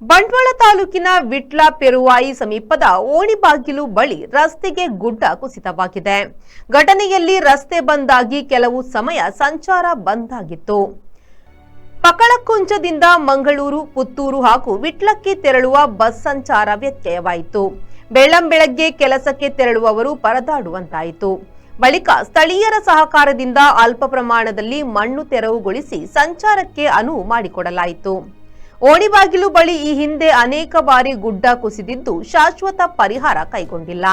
ಬಂಟ್ವಾಳ ತಾಲೂಕಿನ ವಿಟ್ಲ ಪೆರುವಾಯಿ ಸಮೀಪದ ಓಣಿಬಾಗಿಲು ಬಳಿ ರಸ್ತೆಗೆ ಗುಡ್ಡ ಕುಸಿತವಾಗಿದೆ. ಘಟನೆಯಲ್ಲಿ ರಸ್ತೆ ಬಂದಾಗಿ ಕೆಲವು ಸಮಯ ಸಂಚಾರ ಬಂದ್ ಆಗಿತ್ತು. ಪಕಳಕುಂಚದಿಂದ ಮಂಗಳೂರು, ಪುತ್ತೂರು ಹಾಗೂ ವಿಟ್ಲಕ್ಕೆ ತೆರಳುವ ಬಸ್ ಸಂಚಾರ ವ್ಯತ್ಯಯವಾಯಿತು. ಬೆಳ್ಳಂಬೆಳಗ್ಗೆ ಕೆಲಸಕ್ಕೆ ತೆರಳುವವರು ಪರದಾಡುವಂತಾಯಿತು. ಬಳಿಕ ಸ್ಥಳೀಯರ ಸಹಕಾರದಿಂದ ಅಲ್ಪ ಪ್ರಮಾಣದಲ್ಲಿ ಮಣ್ಣು ತೆರವುಗೊಳಿಸಿ ಸಂಚಾರಕ್ಕೆ ಅನುವು ಮಾಡಿಕೊಡಲಾಯಿತು. ಓಣಿಬಾಗಿಲು ಬಳಿ ಈ ಹಿಂದೆ ಅನೇಕ ಬಾರಿ ಗುಡ್ಡ ಕುಸಿದಿದ್ದು ಶಾಶ್ವತ ಪರಿಹಾರ ಕೈಗೊಂಡಿಲ್ಲ.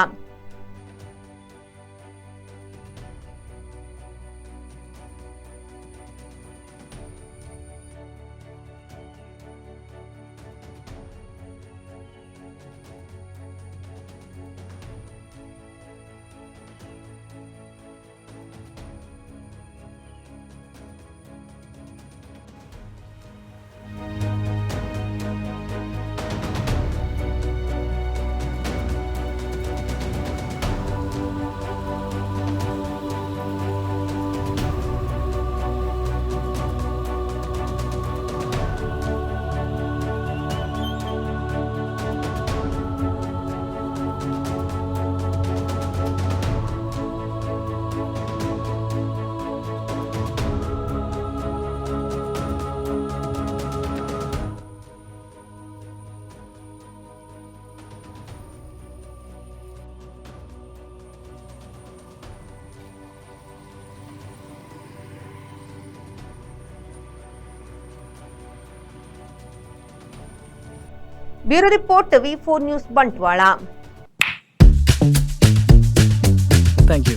Bureau Report V4 News Bantwala. Thank you.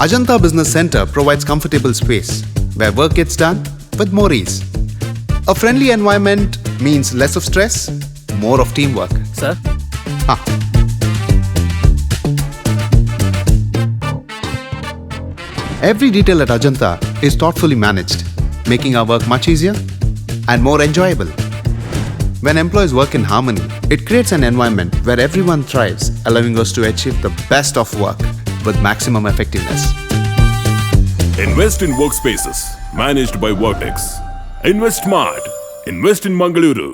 Ajanta Business Center provides comfortable space where work gets done with more ease. A friendly environment means less of stress, more of teamwork. Sir? Every detail at Ajanta is thoughtfully managed, making our work much easier and more enjoyable. When employees work in harmony, it creates an environment where everyone thrives, allowing us to achieve the best of work with maximum effectiveness. Invest in workspaces managed by Vertex. Invest smart. Invest in Mangaluru.